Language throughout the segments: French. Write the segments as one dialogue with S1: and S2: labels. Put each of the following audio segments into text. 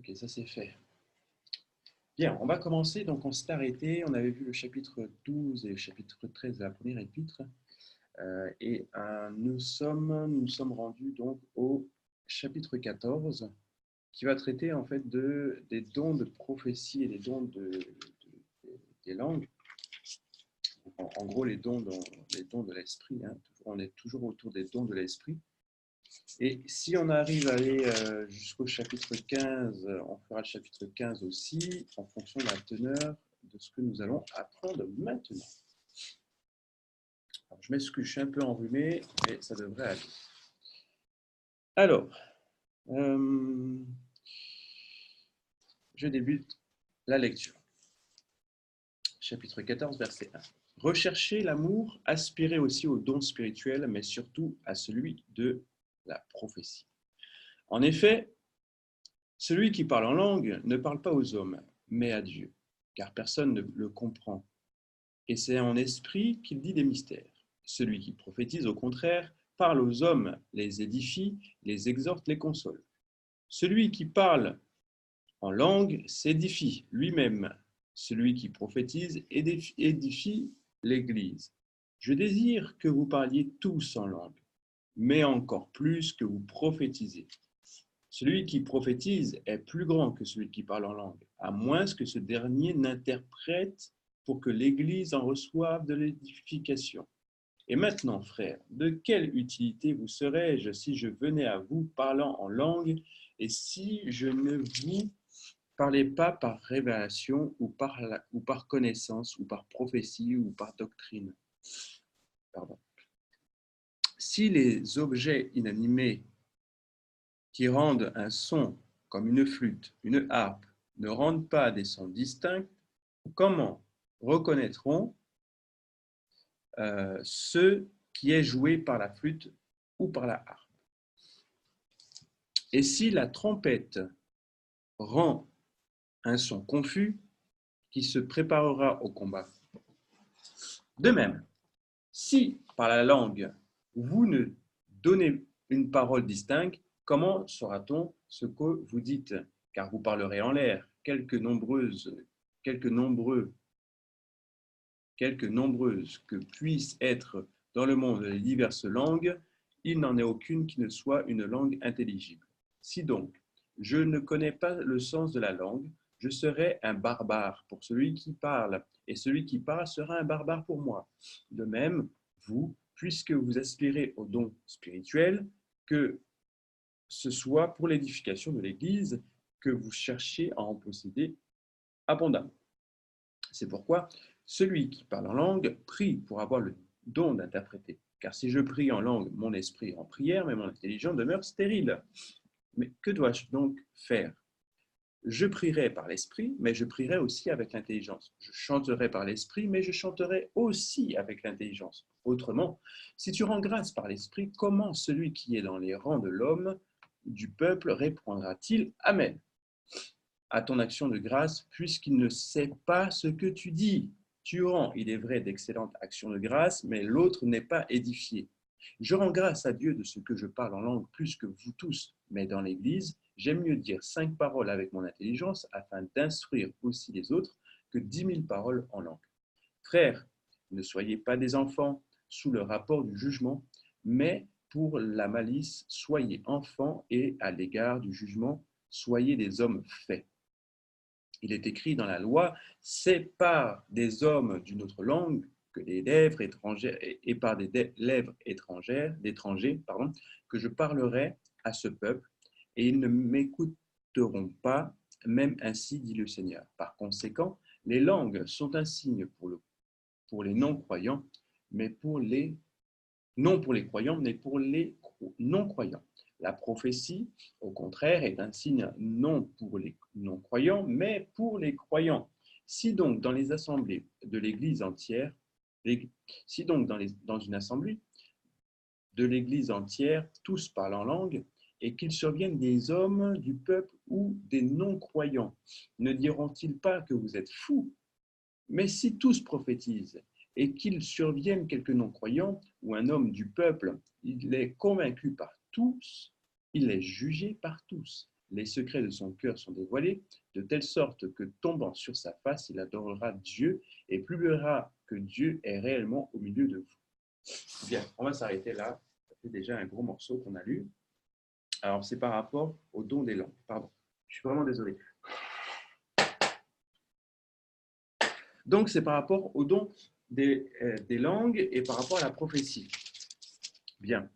S1: Ok, ça c'est fait. Bien, on va commencer. Donc, on s'est arrêté. On avait vu le chapitre 12 et le chapitre 13 de la première épître. Nous sommes rendus donc au chapitre 14 qui va traiter en fait des dons de prophétie et des dons des langues. En gros, les dons de l'esprit. Hein. On est toujours autour des dons de l'esprit. Et si on arrive à aller jusqu'au chapitre 15, on fera le chapitre 15 aussi, en fonction de la teneur de ce que nous allons apprendre maintenant. Alors, je m'excuse, je suis un peu enrhumé, mais ça devrait aller. Alors, je débute la lecture. Chapitre 14, verset 1. Recherchez l'amour, aspirez aussi aux dons spirituels, mais surtout à celui de la prophétie. En effet, celui qui parle en langue ne parle pas aux hommes, mais à Dieu, car personne ne le comprend. Et c'est en esprit qu'il dit des mystères. Celui qui prophétise, au contraire, parle aux hommes, les édifie, les exhorte, les console. Celui qui parle en langue s'édifie lui-même. Celui qui prophétise édifie l'Église. Je désire que vous parliez tous en langue, mais encore plus que vous prophétisez. Celui qui prophétise est plus grand que celui qui parle en langue, à moins que ce dernier n'interprète pour que l'Église en reçoive de l'édification. Et maintenant, frères, de quelle utilité vous serais-je si je venais à vous parlant en langue et si je ne vous parlais pas par révélation ou par connaissance ou par prophétie ou par doctrine? Pardon. Si les objets inanimés qui rendent un son comme une flûte, une harpe, ne rendent pas des sons distincts, comment reconnaîtront ce qui est joué par la flûte ou par la harpe? Et si la trompette rend un son confus, qui se préparera au combat? De même, si par la langue vous ne donnez une parole distincte, comment saura-t-on ce que vous dites? Car vous parlerez en l'air, quelque nombreuses que puissent être dans le monde les diverses langues, il n'en est aucune qui ne soit une langue intelligible. Si donc je ne connais pas le sens de la langue, je serai un barbare pour celui qui parle, et celui qui parle sera un barbare pour moi. De même, vous, puisque vous aspirez aux dons spirituels, que ce soit pour l'édification de l'Église, que vous cherchiez à en posséder abondamment. C'est pourquoi celui qui parle en langue prie pour avoir le don d'interpréter. Car si je prie en langue, mon esprit est en prière, mais mon intelligence demeure stérile. Mais que dois-je donc faire? Je prierai par l'esprit, mais je prierai aussi avec l'intelligence. Je chanterai par l'esprit, mais je chanterai aussi avec l'intelligence. Autrement, si tu rends grâce par l'esprit, comment celui qui est dans les rangs de l'homme, du peuple, répondra-t-il Amen à ton action de grâce, puisqu'il ne sait pas ce que tu dis? Tu rends, il est vrai, d'excellentes actions de grâce, mais l'autre n'est pas édifié. Je rends grâce à Dieu de ce que je parle en langue plus que vous tous, mais dans l'Église, j'aime mieux dire 5 paroles avec mon intelligence afin d'instruire aussi les autres que 10 000 paroles en langue. Frères, ne soyez pas des enfants sous le rapport du jugement, mais pour la malice, soyez enfants et à l'égard du jugement, soyez des hommes faits. Il est écrit dans la loi, c'est par des hommes d'une autre langue que des lèvres étrangères et par des lèvres d'étrangers, que je parlerai à ce peuple, et ils ne m'écouteront pas, même ainsi dit le Seigneur. Par conséquent, les langues sont un signe pour les non-croyants, mais non pour les croyants, mais pour les non-croyants. La prophétie, au contraire, est un signe non pour les non-croyants, mais pour les croyants. Si donc dans les assemblées de l'Église entière, si donc dans une assemblée de l'Église entière, tous parlent en langue, et qu'il survienne des hommes du peuple ou des non-croyants, ne diront-ils pas que vous êtes fous? Mais si tous prophétisent, et qu'il survienne quelques non-croyants, ou un homme du peuple, il est convaincu par tous, il est jugé par tous. les secrets de son cœur sont dévoilés, de telle sorte que tombant sur sa face, il adorera Dieu et publiera que Dieu est réellement au milieu de vous. Bien, on va s'arrêter là. Ça fait déjà un gros morceau qu'on a lu. Alors, c'est par rapport au don des langues. Pardon, je suis vraiment désolé. Donc, c'est par rapport au don des langues et par rapport à la prophétie. Bien.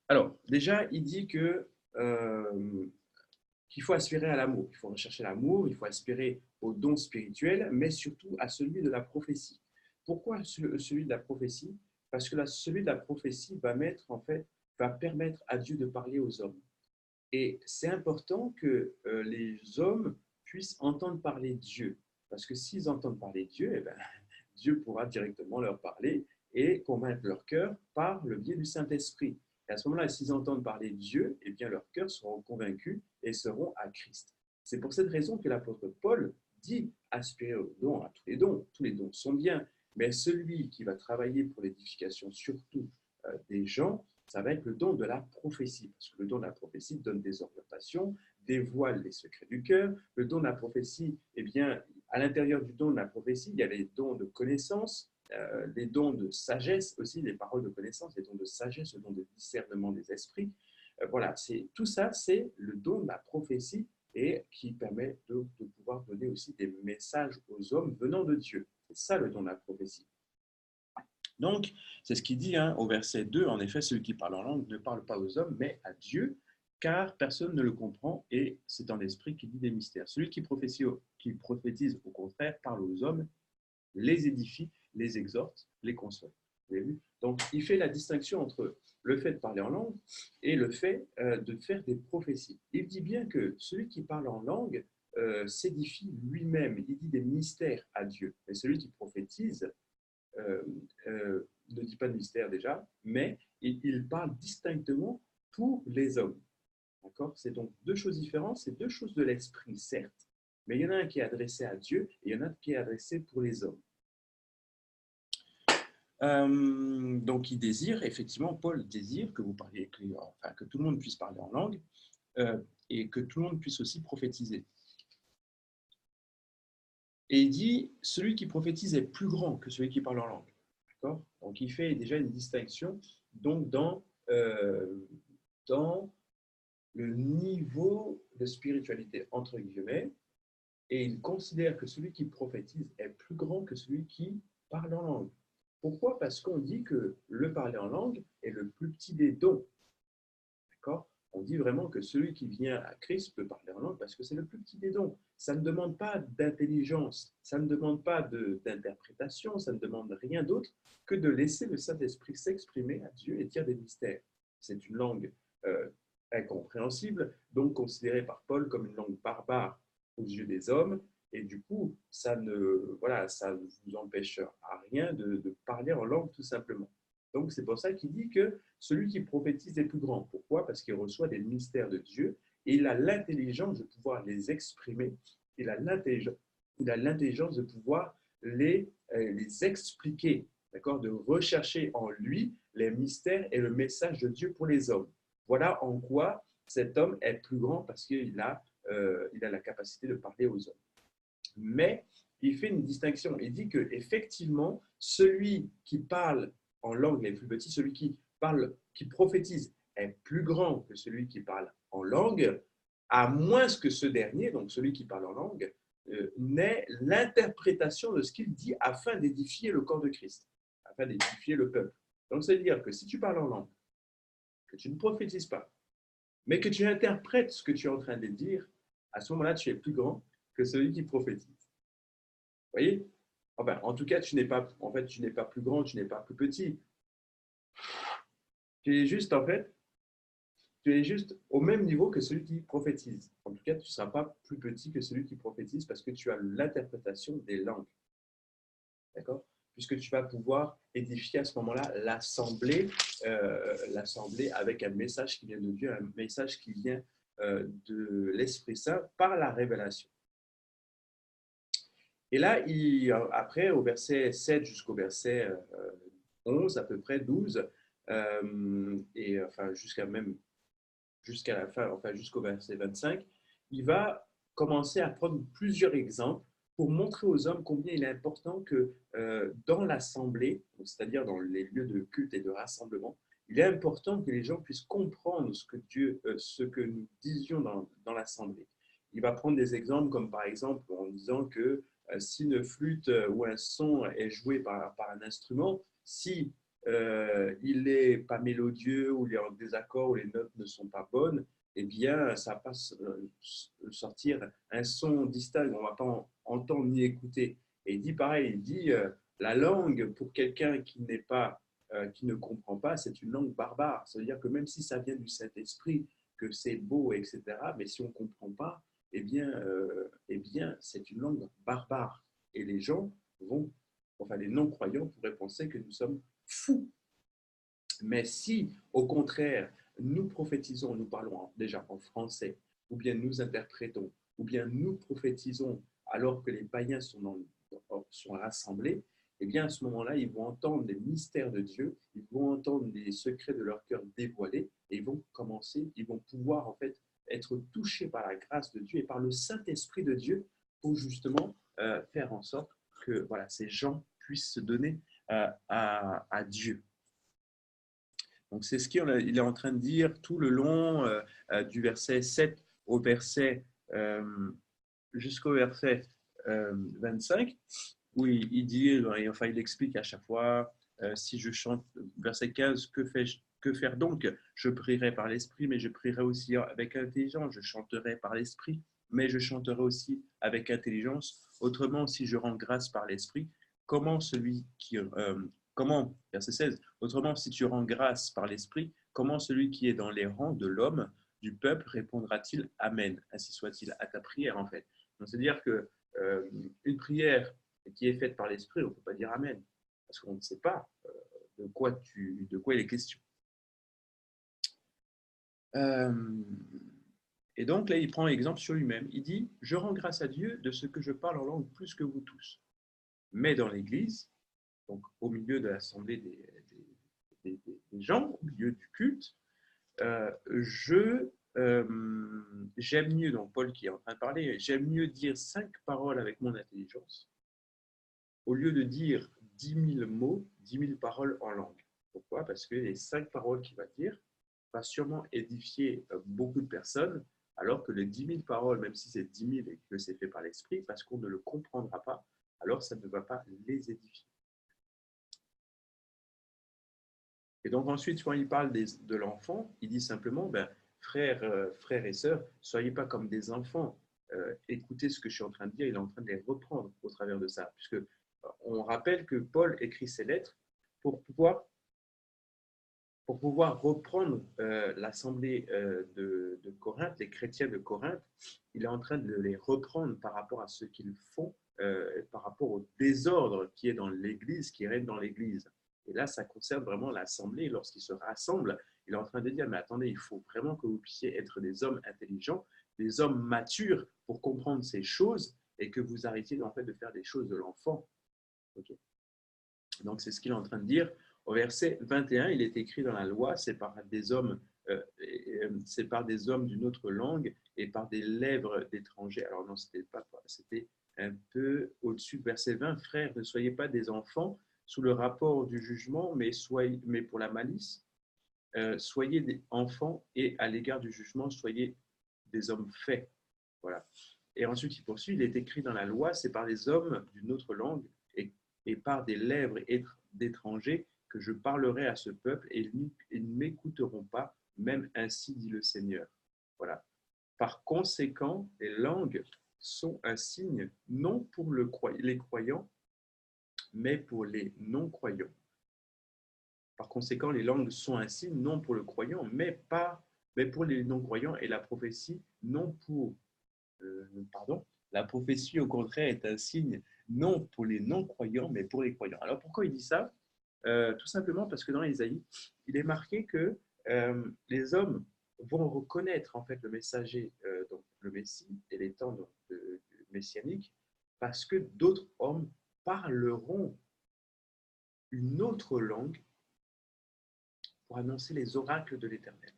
S1: Alors, déjà, il dit que qu'il faut aspirer à l'amour. Il faut rechercher l'amour, il faut aspirer au don spirituel, mais surtout à celui de la prophétie. Pourquoi celui de la prophétie? Parce que celui de la prophétie va permettre à Dieu de parler aux hommes. Et c'est important que les hommes puissent entendre parler Dieu. Parce que s'ils entendent parler Dieu, eh ben, Dieu pourra directement leur parler et convaincre leur cœur par le biais du Saint-Esprit. Et à ce moment-là, s'ils entendent parler Dieu, eh bien leurs cœurs seront convaincus et seront à Christ. C'est pour cette raison que l'apôtre Paul dit aspirer aux dons, à tous les dons. Tous les dons sont bien, mais celui qui va travailler pour l'édification surtout des gens, ça va être le don de la prophétie, parce que le don de la prophétie donne des orientations, dévoile les secrets du cœur. Le don de la prophétie, eh bien, à l'intérieur du don de la prophétie, il y a les dons de connaissance, les dons de sagesse aussi, les paroles de connaissance, les dons de sagesse, le don de discernement des esprits. Voilà, tout ça, c'est le don de la prophétie et qui permet de pouvoir donner aussi des messages aux hommes venant de Dieu. C'est ça le don de la prophétie. Donc, c'est ce qu'il dit au verset 2, en effet, celui qui parle en langue ne parle pas aux hommes, mais à Dieu, car personne ne le comprend et c'est en esprit qu'il dit des mystères. Celui qui prophétise, au contraire, parle aux hommes, les édifie, les exhorte, les console. Vous avez vu? Donc, il fait la distinction entre le fait de parler en langue et le fait de faire des prophéties. Il dit bien que celui qui parle en langue s'édifie lui-même, il dit des mystères à Dieu. Et celui qui prophétise ne dit pas de mystère déjà, mais il parle distinctement pour les hommes. D'accord? C'est donc deux choses différentes, c'est deux choses de l'esprit, certes, mais il y en a un qui est adressé à Dieu et il y en a un qui est adressé pour les hommes. Donc, il désire, effectivement, Paul désire que vous parliez, que tout le monde puisse parler en langue et que tout le monde puisse aussi prophétiser. Et il dit, celui qui prophétise est plus grand que celui qui parle en langue. D'accord? Donc, il fait déjà une distinction donc, dans le niveau de spiritualité, entre guillemets, et il considère que celui qui prophétise est plus grand que celui qui parle en langue. Pourquoi? Parce qu'on dit que le parler en langue est le plus petit des dons. D'accord? On dit vraiment que celui qui vient à Christ peut parler en langue parce que c'est le plus petit des dons. Ça ne demande pas d'intelligence, ça ne demande pas d'interprétation, ça ne demande rien d'autre que de laisser le Saint-Esprit s'exprimer à Dieu et dire des mystères. C'est une langue incompréhensible, donc considérée par Paul comme une langue barbare aux yeux des hommes, et du coup, ça ne vous empêche à rien de parler en langue tout simplement. Donc, c'est pour ça qu'il dit que celui qui prophétise est plus grand. Pourquoi? Parce qu'il reçoit des mystères de Dieu et il a l'intelligence de pouvoir les exprimer. Il a l'intelligence de pouvoir les expliquer, d'accord? De rechercher en lui les mystères et le message de Dieu pour les hommes. Voilà en quoi cet homme est plus grand parce qu'il a la capacité de parler aux hommes. Mais il fait une distinction. Il dit qu'effectivement, celui qui parle en langue les plus petits, celui qui prophétise, est plus grand que celui qui parle en langue, à moins que ce dernier, donc celui qui parle en langue, n'ait l'interprétation de ce qu'il dit afin d'édifier le corps de Christ, afin d'édifier le peuple. Donc, c'est-à-dire que si tu parles en langue, que tu ne prophétises pas, mais que tu interprètes ce que tu es en train de dire, à ce moment-là, tu es plus grand que celui qui prophétise. Vous voyez? Enfin, en tout cas, tu n'es pas plus grand, tu n'es pas plus petit. Tu es juste au même niveau que celui qui prophétise. En tout cas, tu ne seras pas plus petit que celui qui prophétise parce que tu as l'interprétation des langues. D'accord? Puisque tu vas pouvoir édifier à ce moment-là l'assemblée avec un message qui vient de Dieu, un message qui vient de l'Esprit Saint par la révélation. Et là, après, au verset 7 jusqu'au verset 11, à peu près 12, et enfin jusqu'à la fin, enfin jusqu'au verset 25, il va commencer à prendre plusieurs exemples pour montrer aux hommes combien il est important que dans l'assemblée, c'est-à-dire dans les lieux de culte et de rassemblement, il est important que les gens puissent comprendre ce que nous disions dans l'assemblée. Il va prendre des exemples comme par exemple en disant que si une flûte ou un son est joué par un instrument, si il n'est pas mélodieux ou il est en désaccord ou les notes ne sont pas bonnes, eh bien, ça va pas sortir un son distinct, on ne va pas entendre ni écouter. Et il dit pareil, il dit la langue pour quelqu'un qui ne comprend pas, c'est une langue barbare. Ça veut dire que même si ça vient du Saint-Esprit, que c'est beau, etc., mais si on ne comprend pas, eh bien, c'est une langue barbare. Et les gens enfin les non-croyants pourraient penser que nous sommes fous. Mais si, au contraire, nous prophétisons, nous parlons déjà en français, ou bien nous interprétons, ou bien nous prophétisons alors que les païens sont rassemblés, eh bien à ce moment-là, ils vont entendre les mystères de Dieu, ils vont entendre les secrets de leur cœur dévoilés, et ils vont pouvoir en fait être touchés par la grâce de Dieu et par le Saint-Esprit de Dieu pour justement faire en sorte que voilà, ces gens puissent se donner à Dieu. Donc, c'est ce qu'il est en train de dire tout le long du verset 7 au verset, jusqu'au verset 25, où il dit, enfin, il explique à chaque fois, si je chante, verset 15, que faire donc? Je prierai par l'esprit, mais je prierai aussi avec intelligence. Je chanterai par l'esprit, mais je chanterai aussi avec intelligence. Autrement, si je rends grâce par l'esprit, comment verset 16, autrement, si tu rends grâce par l'esprit, comment celui qui est dans les rangs de l'homme, du peuple, répondra-t-il Amen? Ainsi soit-il à ta prière, en fait. Donc, c'est-à-dire que une prière qui est faite par l'esprit, on ne peut pas dire Amen, parce qu'on ne sait pas de quoi il est question. Et donc là, il prend exemple sur lui-même. Il dit, je rends grâce à Dieu de ce que je parle en langue plus que vous tous. Mais dans l'Église, donc au milieu de l'assemblée des gens, au milieu du culte, j'aime mieux, donc Paul qui est en train de parler, j'aime mieux dire 5 paroles avec mon intelligence au lieu de dire 10 000 mots, 10 000 paroles en langue. Pourquoi? Parce que les 5 paroles qu'il va dire va sûrement édifier beaucoup de personnes, alors que les 10 000 paroles, même si c'est 10 000 et que c'est fait par l'esprit, parce qu'on ne le comprendra pas, alors ça ne va pas les édifier. Et donc ensuite, quand il parle de l'enfant, il dit simplement, frères et sœurs, soyez pas comme des enfants. Écoutez ce que je suis en train de dire, il est en train de les reprendre au travers de ça. Puisque on rappelle que Paul écrit ses lettres pour pouvoir reprendre l'assemblée de Corinthe, les chrétiens de Corinthe. Il est en train de les reprendre par rapport à ce qu'ils font, par rapport au désordre qui est dans l'Église, qui règne dans l'Église. Et là, ça concerne vraiment l'assemblée. Lorsqu'ils se rassemblent, il est en train de dire, mais attendez, il faut vraiment que vous puissiez être des hommes intelligents, des hommes matures pour comprendre ces choses et que vous arrêtiez en fait de faire des choses de l'enfant. Okay. Donc, c'est ce qu'il est en train de dire. Au verset 21, il est écrit dans la loi, c'est par des hommes d'une autre langue et par des lèvres d'étrangers. Alors non, c'était un peu au-dessus de verset 20. Frères, ne soyez pas des enfants sous le rapport du jugement, mais pour la malice. Soyez des enfants et à l'égard du jugement, soyez des hommes faits. Voilà. Et ensuite, il poursuit, il est écrit dans la loi, c'est par des hommes d'une autre langue et par des lèvres d'étrangers que je parlerai à ce peuple et ils ne m'écouteront pas, même ainsi dit le Seigneur. Voilà. Par conséquent, les langues sont un signe non pour les croyants, mais pour les non-croyants. Par conséquent, les langues sont un signe non pour le croyant, mais pour les non-croyants, et la prophétie la prophétie au contraire est un signe non pour les non-croyants, mais pour les croyants. Alors pourquoi il dit ça? Tout simplement parce que dans Ésaïe, il est marqué que les hommes vont reconnaître en fait le messager, donc le Messie et les temps messianiques, parce que d'autres hommes parleront une autre langue pour annoncer les oracles de l'Éternel.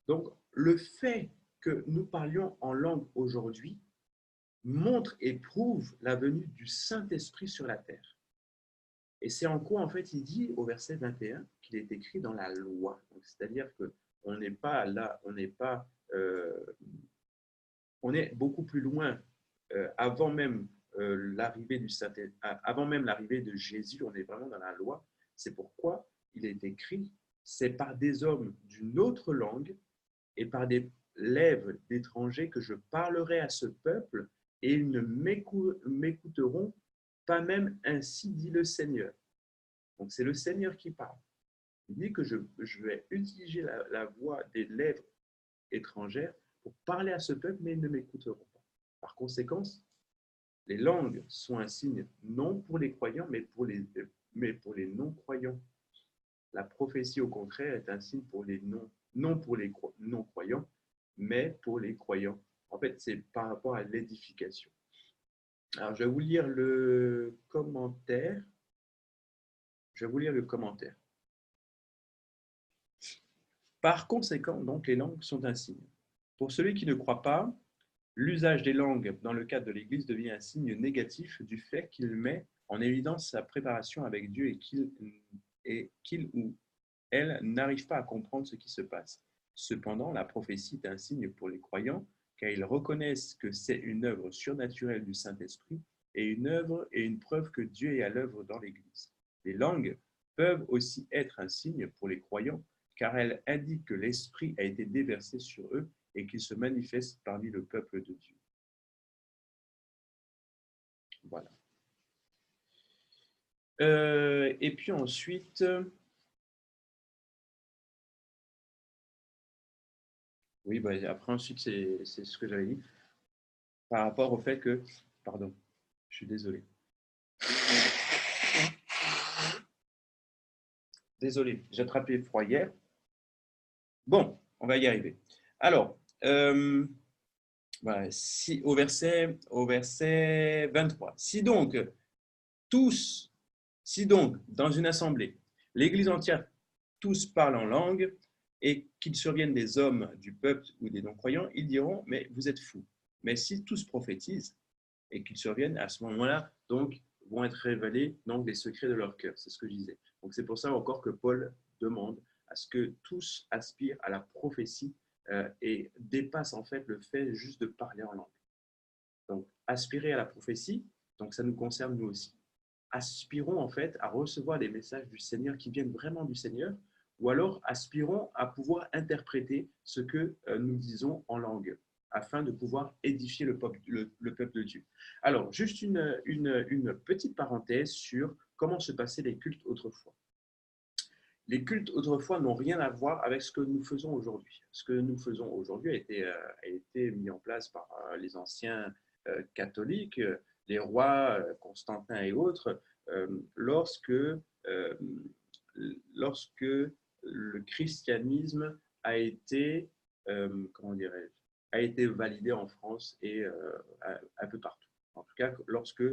S1: Donc, le fait que nous parlions en langue aujourd'hui montre et prouve la venue du Saint-Esprit sur la terre. Et c'est en quoi, en fait, il dit au verset 21 qu'il est écrit dans la loi. C'est-à-dire qu'on n'est pas là, on est beaucoup plus loin avant même l'arrivée du Saint, avant même l'arrivée de Jésus, on est vraiment dans la loi. C'est pourquoi il est écrit, c'est par des hommes d'une autre langue et par des lèvres d'étrangers que je parlerai à ce peuple, et ils ne m'écouteront pas même, ainsi dit le Seigneur. Donc c'est le Seigneur qui parle. Il dit que je vais utiliser la voix des lèvres étrangères pour parler à ce peuple, mais ils ne m'écouteront pas. Par conséquent, les langues sont un signe non pour les croyants, mais pour les non-croyants. La prophétie, au contraire, est un signe pour les non pour les non-croyants, mais pour les croyants. En fait, c'est par rapport à l'édification. Alors, je vais vous lire le commentaire. Par conséquent, donc, les langues sont un signe. Pour celui qui ne croit pas, l'usage des langues dans le cadre de l'Église devient un signe négatif du fait qu'il met en évidence sa préparation avec Dieu et qu'il ou elle n'arrive pas à comprendre ce qui se passe. Cependant, la prophétie est un signe pour les croyants, car ils reconnaissent que c'est une œuvre surnaturelle du Saint-Esprit et une preuve que Dieu est à l'œuvre dans l'Église. Les langues peuvent aussi être un signe pour les croyants, car elles indiquent que l'Esprit a été déversé sur eux et qu'il se manifeste parmi le peuple de Dieu. Voilà. Et puis ensuite, oui, après ensuite, c'est ce que j'avais dit, par rapport au fait que, pardon, je suis désolé. Désolé, j'ai attrapé froid hier. Bon, on va y arriver. Alors, voilà, au verset 23. Si donc, dans une assemblée, l'Église entière, tous parlent en langue, et qu'ils surviennent des hommes du peuple ou des non-croyants, ils diront, mais vous êtes fous. Mais si tous prophétisent, et qu'ils surviennent, à ce moment-là, donc, vont être révélés donc, les secrets de leur cœur. C'est ce que je disais. Donc, c'est pour ça encore que Paul demande à ce que tous aspirent à la prophétie et dépassent en fait le fait juste de parler en langue. Donc, aspirer à la prophétie, donc ça nous concerne nous aussi. Aspirons en fait à recevoir des messages du Seigneur qui viennent vraiment du Seigneur, ou alors aspirons à pouvoir interpréter ce que nous disons en langue, afin de pouvoir édifier le peuple de Dieu. Alors, juste une petite parenthèse sur comment se passaient les cultes autrefois. Les cultes autrefois n'ont rien à voir avec ce que nous faisons aujourd'hui. Ce que nous faisons aujourd'hui a été mis en place par les anciens catholiques, les rois Constantin et autres, lorsque le christianisme a été, a été validé en France et un peu partout. En tout cas, lorsque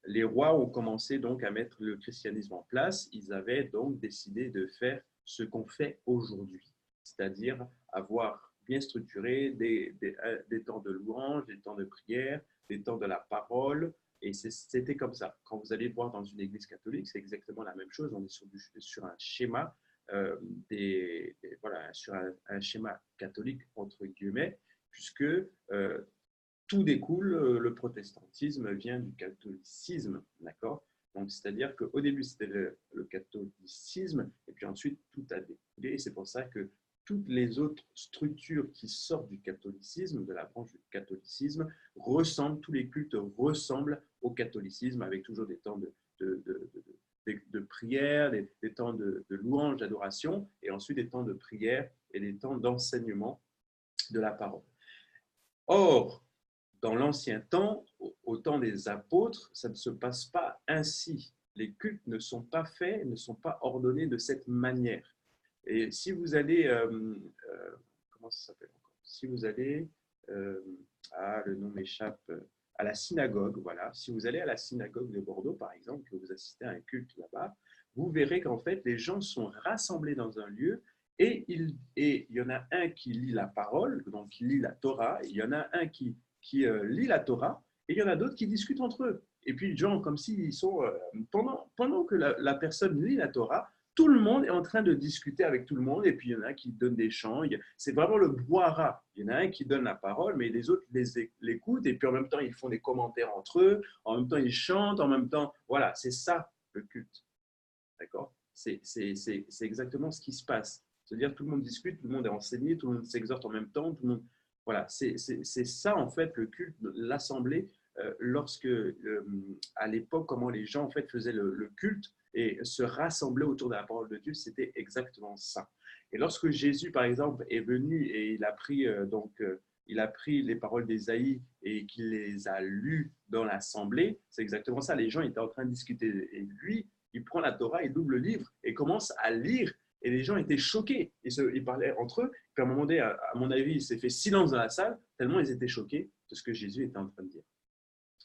S1: les rois ont commencé donc à mettre le christianisme en place, ils avaient donc décidé de faire ce qu'on fait aujourd'hui, c'est-à-dire avoir bien structuré des temps de louange, des temps de prière, des temps de la parole, et c'était comme ça. Quand vous allez voir dans une église catholique, c'est exactement la même chose, on est sur un schéma, voilà, sur un schéma catholique entre guillemets, puisque tout découle, le protestantisme vient du catholicisme, d'accord? Donc, c'est-à-dire qu'au début, c'était le catholicisme, et puis ensuite, tout a découlé, et c'est pour ça que toutes les autres structures qui sortent du catholicisme, de la branche du catholicisme, tous les cultes ressemblent au catholicisme, avec toujours des temps de prière, des temps de louange, d'adoration, et ensuite des temps de prière et des temps d'enseignement de la parole. Or, dans l'ancien temps, au temps des apôtres, ça ne se passe pas ainsi. Les cultes ne sont pas faits, ne sont pas ordonnés de cette manière. Et si vous allez, comment ça s'appelle encore? Si vous allez, le nom m'échappe, à la synagogue, voilà. Si vous allez à la synagogue de Bordeaux, par exemple, que vous assistez à un culte là-bas, vous verrez qu'en fait, les gens sont rassemblés dans un lieu Et il y en a un qui lit la parole, donc qui lit la Torah, et il y en a un qui lit la Torah, et il y en a d'autres qui discutent entre eux. Et puis, les gens, comme s'ils sont, pendant que la personne lit la Torah, tout le monde est en train de discuter avec tout le monde, et puis il y en a qui donnent des chants. C'est vraiment le brouhaha. Il y en a un qui donne la parole, mais les autres l'écoutent, et puis en même temps, ils font des commentaires entre eux, en même temps, ils chantent, en même temps, voilà, c'est ça le culte. D'accord? C'est exactement ce qui se passe. C'est-à-dire tout le monde discute, tout le monde est enseigné, tout le monde s'exhorte en même temps, tout le monde. Voilà, c'est ça en fait le culte, l'assemblée, lorsque à l'époque, comment les gens en fait faisaient le culte et se rassemblaient autour de la parole de Dieu, c'était exactement ça. Et lorsque Jésus, par exemple, est venu et il a pris les paroles d'Ésaïe et qu'il les a lues dans l'assemblée, c'est exactement ça. Les gens étaient en train de discuter et lui, il prend la Torah, il ouvre le livre et commence à lire. Et les gens étaient choqués. Ils parlaient entre eux. Puis à un moment donné, à mon avis, il s'est fait silence dans la salle, tellement ils étaient choqués de ce que Jésus était en train de dire.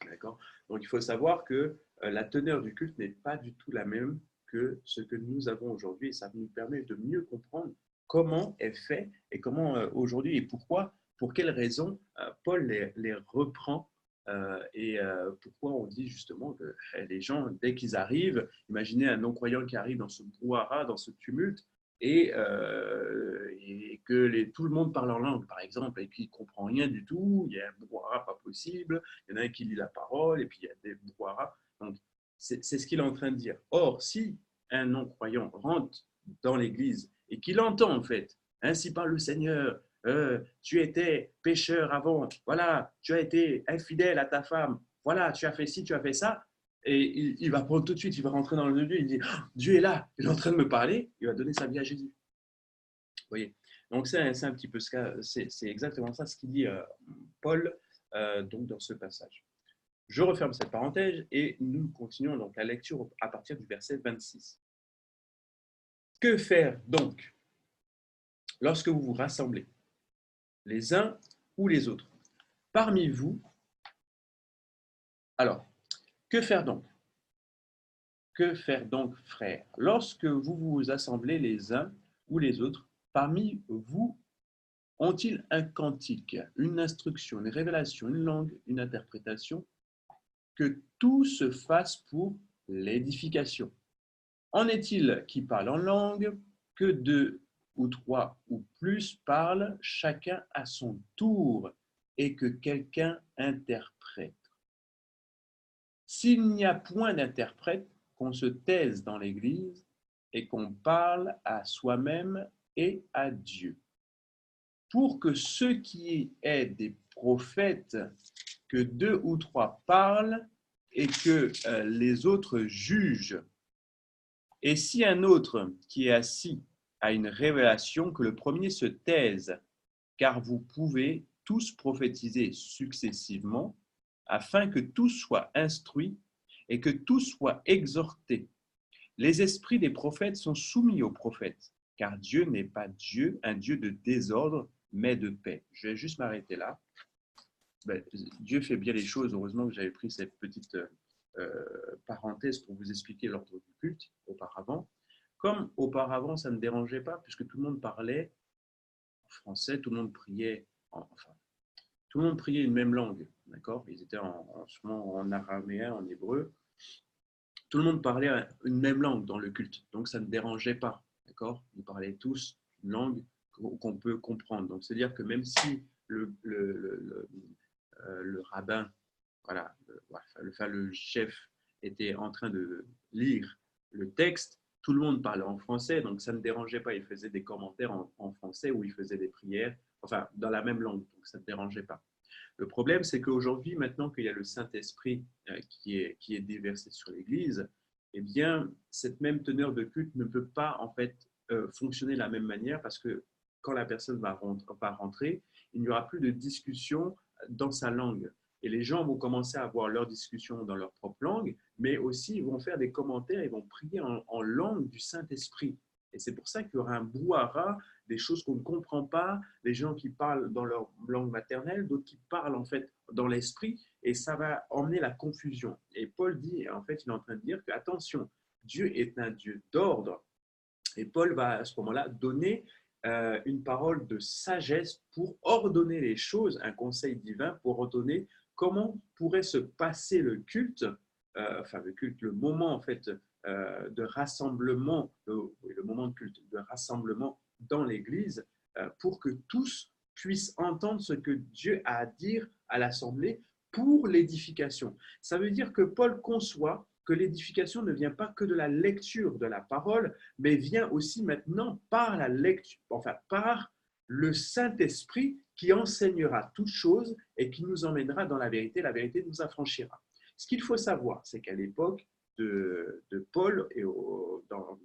S1: D'accord? Donc il faut savoir que la teneur du culte n'est pas du tout la même que ce que nous avons aujourd'hui. Et ça nous permet de mieux comprendre comment est fait et comment aujourd'hui et pourquoi, pour quelles raisons Paul les reprend et pourquoi on dit justement que les gens, dès qu'ils arrivent, imaginez un non-croyant qui arrive dans ce brouhaha, dans ce tumulte, et que tout le monde parle en langue, par exemple, et qu'il ne comprend rien du tout, il y a un brouhaha pas possible, il y en a un qui lit la parole, et puis il y a des brouhahas. Donc, c'est ce qu'il est en train de dire. Or, si un non-croyant rentre dans l'Église et qu'il entend, en fait, ainsi parle le Seigneur, tu étais pécheur avant, voilà, tu as été infidèle à ta femme, voilà, tu as fait ci, tu as fait ça, et il va prendre tout de suite, il va rentrer dans le Dieu, il dit, oh, Dieu est là, il est en train de me parler, il va donner sa vie à Jésus. Vous voyez. Donc c'est un petit peu ce cas, c'est exactement ça ce qu'il dit Paul donc dans ce passage. Je referme cette parenthèse et nous continuons donc la lecture à partir du verset 26. Que faire donc lorsque vous vous rassemblez, les uns ou les autres, parmi vous? Alors, que faire donc? Que faire donc, frères? Lorsque vous vous assemblez les uns ou les autres, parmi vous, ont-ils un cantique, une instruction, une révélation, une langue, une interprétation? Que tout se fasse pour l'édification. En est-il qui parle en langue? Que deux ou trois ou plus parlent, chacun à son tour, et que quelqu'un interprète. S'il n'y a point d'interprète, qu'on se taise dans l'Église et qu'on parle à soi-même et à Dieu. Pour que ce qui est des prophètes, que deux ou trois parlent et que les autres jugent. Et si un autre qui est assis a une révélation, que le premier se taise, car vous pouvez tous prophétiser successivement, afin que tous soient instruits et que tous soient exhortés. Les esprits des prophètes sont soumis aux prophètes, car Dieu n'est pas Dieu, un Dieu de désordre, mais de paix. Je vais juste m'arrêter là. Dieu fait bien les choses. Heureusement que j'avais pris cette petite parenthèse pour vous expliquer l'ordre du culte auparavant. Comme auparavant, ça ne dérangeait pas, puisque tout le monde parlait en français, tout le monde priait, tout le monde priait une même langue, d'accord? Ils étaient en araméen, en hébreu. Tout le monde parlait une même langue dans le culte, donc ça ne dérangeait pas, d'accord? Ils parlaient tous une langue qu'on peut comprendre. Donc, c'est-à-dire que même si le rabbin, voilà, le chef était en train de lire le texte, tout le monde parlait en français, donc ça ne dérangeait pas. Il faisait des commentaires en français ou il faisait des prières, enfin, dans la même langue, donc ça ne dérangeait pas. Le problème, c'est qu'aujourd'hui, maintenant qu'il y a le Saint-Esprit qui est déversé sur l'Église, eh bien, cette même teneur de culte ne peut pas, en fait, fonctionner de la même manière parce que quand la personne va rentrer, il n'y aura plus de discussion dans sa langue. Et les gens vont commencer à avoir leur discussion dans leur propre langue, mais aussi ils vont faire des commentaires, ils vont prier en langue du Saint-Esprit. Et c'est pour ça qu'il y aura un brouhaha, des choses qu'on ne comprend pas, des gens qui parlent dans leur langue maternelle, d'autres qui parlent en fait dans l'esprit, et ça va emmener la confusion. Et Paul dit, en fait, il est en train de dire que, attention, Dieu est un Dieu d'ordre. Et Paul va à ce moment-là donner une parole de sagesse pour ordonner les choses, un conseil divin pour ordonner comment pourrait se passer le culte, le moment en fait de rassemblement, le moment de culte, de rassemblement dans l'Église, pour que tous puissent entendre ce que Dieu a à dire à l'Assemblée pour l'édification. Ça veut dire que Paul conçoit que l'édification ne vient pas que de la lecture de la parole, mais vient aussi maintenant par la lecture, enfin par le Saint-Esprit qui enseignera toutes choses et qui nous emmènera dans la vérité nous affranchira. Ce qu'il faut savoir, c'est qu'à l'époque de Paul et dans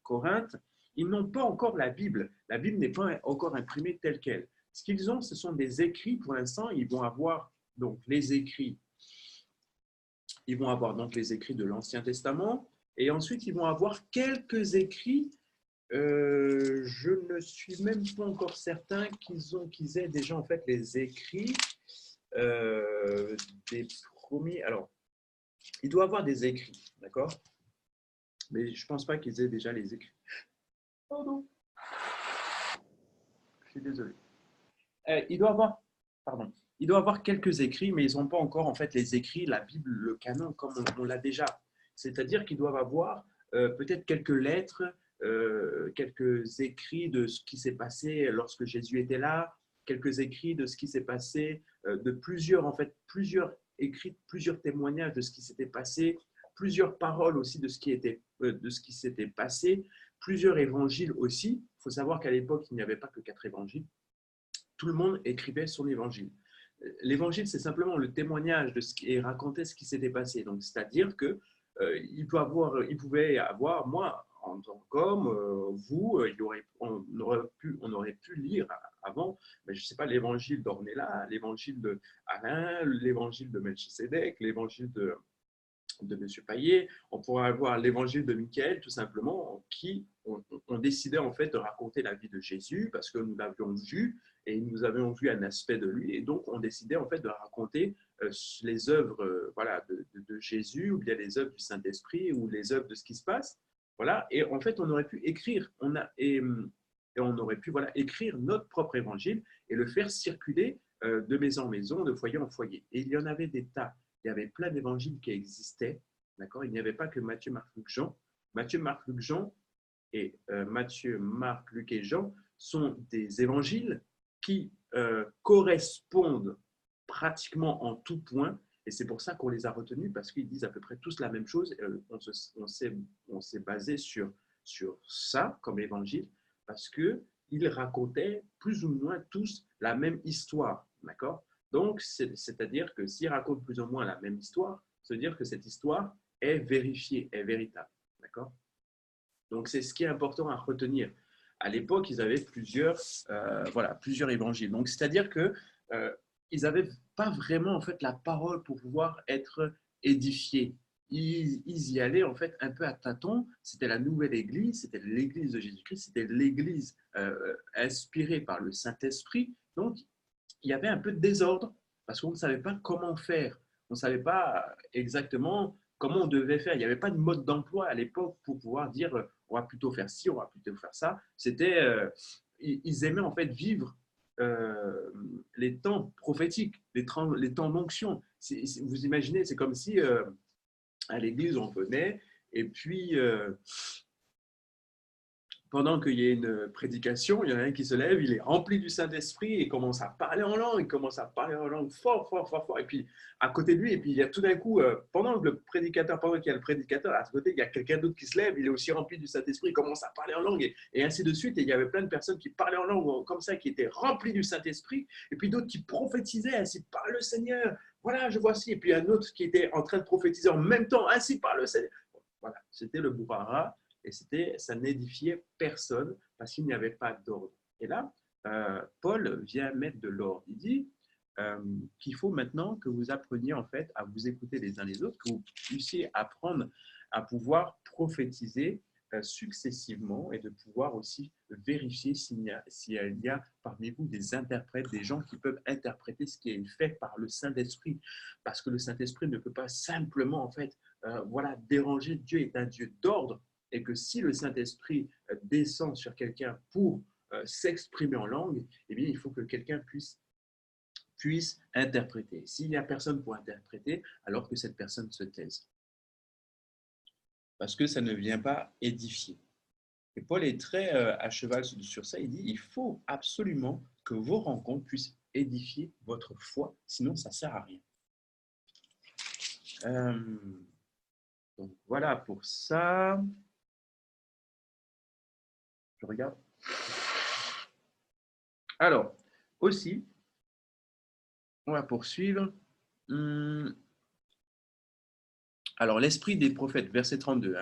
S1: Corinthe, ils n'ont pas encore la Bible. La Bible n'est pas encore imprimée telle qu'elle. Ce qu'ils ont, ce sont des écrits pour l'instant. Ils vont avoir donc les écrits. Ils vont avoir donc les écrits de l'Ancien Testament et ensuite ils vont avoir quelques écrits. Je ne suis même pas encore certain qu'ils aient déjà en fait les écrits des premiers. Alors, il doit avoir des écrits, d'accord? Mais je ne pense pas qu'ils aient déjà les écrits. Pardon. Je suis désolé. Il doit avoir, pardon, il doit avoir quelques écrits, mais ils n'ont pas encore en fait les écrits, la Bible, le canon comme on l'a déjà. C'est-à-dire qu'ils doivent avoir peut-être quelques lettres, quelques écrits de ce qui s'est passé lorsque Jésus était là, quelques écrits de ce qui s'est passé, de plusieurs écrits, plusieurs témoignages de ce qui s'était passé, plusieurs paroles aussi de ce qui s'était passé, plusieurs évangiles aussi. Il faut savoir qu'à l'époque, il n'y avait pas que 4 évangiles. Tout le monde écrivait son évangile. L'évangile, c'est simplement le témoignage de ce qui et racontait ce qui s'était passé. Donc, c'est-à-dire que il pouvait y avoir, moi, en tant qu'homme, vous, on aurait pu lire avant, mais je ne sais pas, l'évangile d'Ornella, l'évangile d'Alain, l'évangile de Melchisédek, l'évangile de M. Paillet, on pourrait avoir l'évangile de Michael, tout simplement, qui on décidait en fait de raconter la vie de Jésus parce que nous l'avions vu et nous avions vu un aspect de lui, et donc on décidait en fait de raconter les œuvres de Jésus, ou bien les œuvres du Saint-Esprit, ou les œuvres de ce qui se passe. Voilà, et en fait on aurait pu écrire, et on aurait pu écrire notre propre évangile et le faire circuler de maison en maison, de foyer en foyer. Et il y en avait des tas. Il y avait plein d'évangiles qui existaient, d'accord? Il n'y avait pas que Matthieu, Marc, Luc, Jean. Matthieu, Marc, Luc, Jean et Matthieu, Marc, Luc et Jean sont des évangiles qui correspondent pratiquement en tout point, et c'est pour ça qu'on les a retenus, parce qu'ils disent à peu près tous la même chose. On s'est basé sur ça comme évangile, parce qu'ils racontaient plus ou moins tous la même histoire, d'accord? Donc, c'est-à-dire que s'ils racontent plus ou moins la même histoire, ça veut dire que cette histoire est vérifiée, est véritable, d'accord? Donc, c'est ce qui est important à retenir. À l'époque, ils avaient plusieurs évangiles. Donc, c'est-à-dire que ils n'avaient pas vraiment en fait la parole pour pouvoir être édifiés. Ils y allaient en fait un peu à tâtons. C'était la nouvelle Église, c'était l'Église de Jésus-Christ, c'était l'Église inspirée par le Saint-Esprit. Donc, il y avait un peu de désordre parce qu'on ne savait pas comment faire. On ne savait pas exactement comment on devait faire. Il n'y avait pas de mode d'emploi à l'époque pour pouvoir dire on va plutôt faire ci, on va plutôt faire ça. Ils aimaient en fait vivre les temps prophétiques, les temps d'onction. Vous imaginez, c'est comme si à l'église on venait et puis pendant qu'il y a une prédication, il y en a un qui se lève, il est rempli du Saint-Esprit et commence à parler en langue, il commence à parler en langue fort, fort, fort, fort. Et puis à côté de lui, et puis il y a tout d'un coup, pendant qu'il y a le prédicateur, à ce côté, il y a quelqu'un d'autre qui se lève, il est aussi rempli du Saint-Esprit, il commence à parler en langue, et ainsi de suite. Et il y avait plein de personnes qui parlaient en langue comme ça, qui étaient remplies du Saint-Esprit, et puis d'autres qui prophétisaient, ainsi par le Seigneur. Voilà, je vois ci. Et puis un autre qui était en train de prophétiser en même temps, ainsi par le Seigneur. Voilà, c'était le brouhaha. Et ça n'édifiait personne parce qu'il n'y avait pas d'ordre. Et là, Paul vient mettre de l'ordre. Il dit qu'il faut maintenant que vous appreniez en fait à vous écouter les uns les autres, que vous puissiez apprendre à pouvoir prophétiser successivement et de pouvoir aussi vérifier s'il y a parmi vous des interprètes, des gens qui peuvent interpréter ce qui est fait par le Saint-Esprit. Parce que le Saint-Esprit ne peut pas simplement en fait déranger. Dieu est un Dieu d'ordre. Et que si le Saint-Esprit descend sur quelqu'un pour s'exprimer en langue, eh bien, il faut que quelqu'un puisse interpréter. S'il n'y a personne pour interpréter, alors que cette personne se taise. Parce que ça ne vient pas édifier. Et Paul est très à cheval sur ça. Il dit, il faut absolument que vos rencontres puissent édifier votre foi, sinon ça ne sert à rien. Donc voilà pour ça. Je regarde. Alors, aussi, on va poursuivre. Alors, l'esprit des prophètes, verset 32.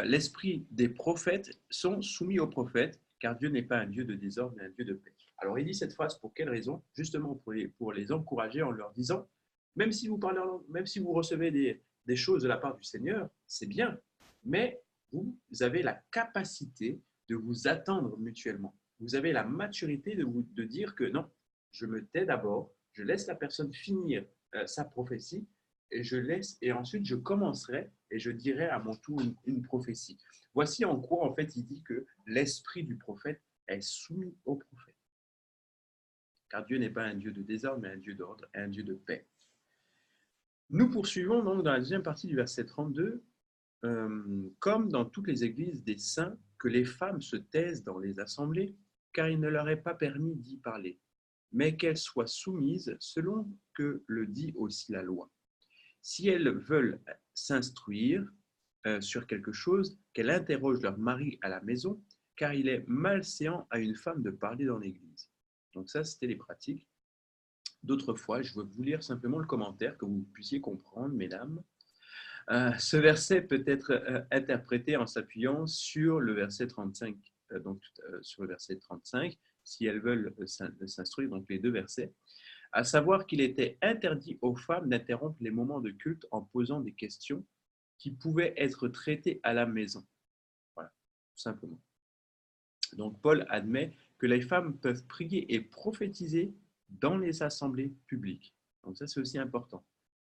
S1: L'esprit des prophètes sont soumis aux prophètes, car Dieu n'est pas un Dieu de désordre, mais un Dieu de paix. Alors, il dit cette phrase pour quelle raison? Justement pour les encourager en leur disant, même si vous parlez en langue, même si vous recevez des choses de la part du Seigneur, c'est bien, mais vous avez la capacité de vous attendre mutuellement. Vous avez la maturité de dire que non, je me tais d'abord, je laisse la personne finir sa prophétie, et ensuite je commencerai et je dirai à mon tour une prophétie. Voici en quoi en fait il dit que l'esprit du prophète est soumis au prophète. Car Dieu n'est pas un Dieu de désordre, mais un Dieu d'ordre et un Dieu de paix. Nous poursuivons donc dans la deuxième partie du verset 32, comme dans toutes les églises des saints, que les femmes se taisent dans les assemblées, car il ne leur est pas permis d'y parler, mais qu'elles soient soumises selon que le dit aussi la loi. Si elles veulent s'instruire sur quelque chose, qu'elles interrogent leur mari à la maison, car il est malséant à une femme de parler dans l'église. Donc ça, c'était les pratiques d'autrefois. Je vais vous lire simplement le commentaire, que vous puissiez comprendre, mesdames. Ce verset peut être interprété en s'appuyant sur le verset 35, sur le verset 35, si elles veulent s'instruire, donc les deux versets, à savoir qu'il était interdit aux femmes d'interrompre les moments de culte en posant des questions qui pouvaient être traitées à la maison. Voilà, tout simplement. Donc Paul admet que les femmes peuvent prier et prophétiser dans les assemblées publiques. Donc ça, c'est aussi important.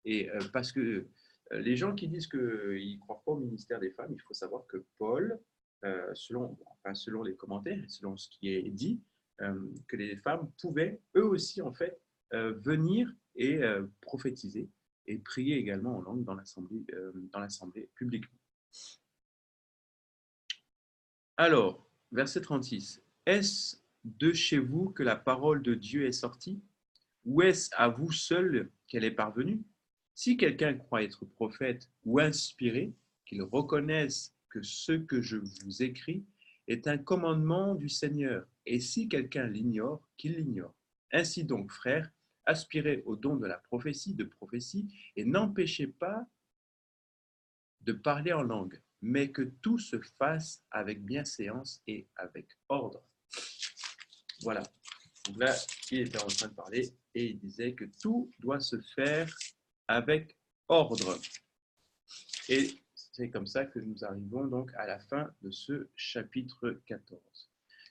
S1: Et parce que les gens qui disent qu'ils ne croient pas au ministère des femmes, il faut savoir que Paul, selon les commentaires et selon ce qui est dit, que les femmes pouvaient eux aussi en fait venir et prophétiser et prier également en langue dans l'assemblée publiquement. Alors, verset 36. Est-ce de chez vous que la parole de Dieu est sortie? Ou est-ce à vous seul qu'elle est parvenue? Si quelqu'un croit être prophète ou inspiré, qu'il reconnaisse que ce que je vous écris est un commandement du Seigneur. Et si quelqu'un l'ignore, qu'il l'ignore. Ainsi donc, frères, aspirez au don de la prophétie, et n'empêchez pas de parler en langue, mais que tout se fasse avec bienséance et avec ordre. Voilà. Donc là, il était en train de parler et il disait que tout doit se faire avec ordre. Et c'est comme ça que nous arrivons donc à la fin de ce chapitre 14.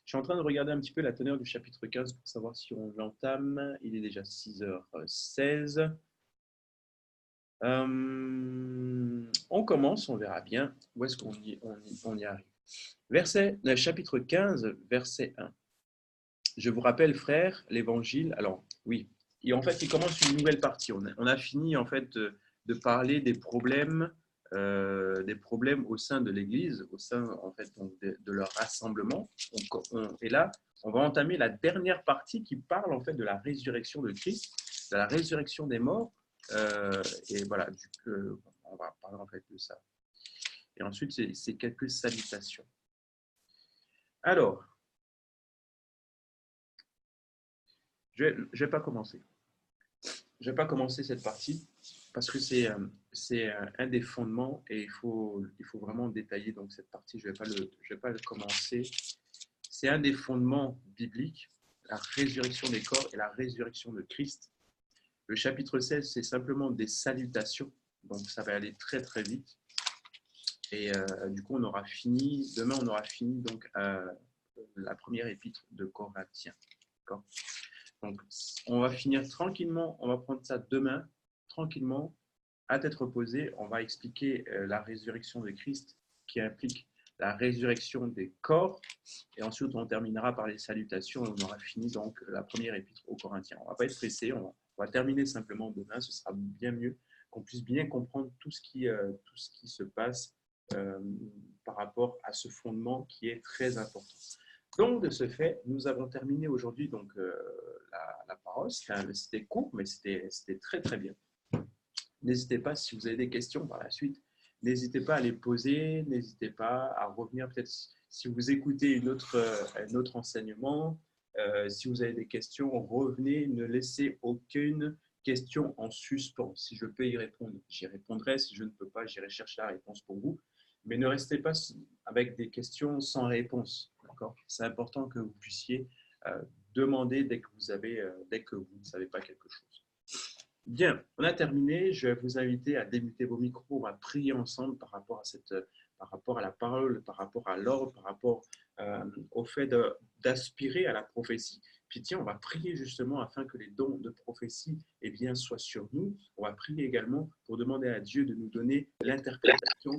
S1: Je suis en train de regarder un petit peu la teneur du chapitre 15 pour savoir si on l'entame. Il est déjà 6h16. On commence, on verra bien où est-ce qu'on y arrive. Chapitre 15, verset 1. Je vous rappelle, frères, l'évangile. Alors, oui, et en fait, il commence une nouvelle partie. On a fini en fait de parler des problèmes au sein de l'Église, au sein en fait de leur rassemblement. Et là, on va entamer la dernière partie qui parle en fait de la résurrection de Christ, de la résurrection des morts. Et voilà, on va parler en fait de ça. Et ensuite, c'est quelques salutations. Alors, je vais pas commencer. Je vais pas commencer cette partie parce que c'est un des fondements et il faut vraiment détailler donc cette partie. Je vais pas le commencer. C'est un des fondements bibliques, la résurrection des corps et la résurrection de Christ. Le chapitre 16, c'est simplement des salutations, donc ça va aller très très vite. Et du coup, demain on aura fini donc la première épître de Corinthiens. D'accord ? Donc, on va finir tranquillement, on va prendre ça demain, tranquillement, à tête reposée. On va expliquer la résurrection de Christ qui implique la résurrection des corps. Et ensuite, on terminera par les salutations et on aura fini donc la première épître aux Corinthiens. On ne va pas être pressé, on va terminer simplement demain. Ce sera bien mieux qu'on puisse bien comprendre tout ce qui se passe par rapport à ce fondement qui est très important. Donc, de ce fait, nous avons terminé aujourd'hui donc la parole. C'était court, mais c'était très, très bien. N'hésitez pas, si vous avez des questions par la suite, n'hésitez pas à les poser, n'hésitez pas à revenir peut-être si vous écoutez un autre enseignement, si vous avez des questions, revenez, ne laissez aucune question en suspens. Si je peux y répondre, j'y répondrai. Si je ne peux pas, j'irai chercher la réponse pour vous. Mais ne restez pas avec des questions sans réponse. C'est important que vous puissiez demander dès que vous ne savez pas quelque chose. Bien, on a terminé. Je vais vous inviter à démuter vos micros. On va prier ensemble par rapport à la parole, par rapport à l'ordre, par rapport au fait d'aspirer à la prophétie. Puis tiens, on va prier justement afin que les dons de prophétie soient sur nous. On va prier également pour demander à Dieu de nous donner l'interprétation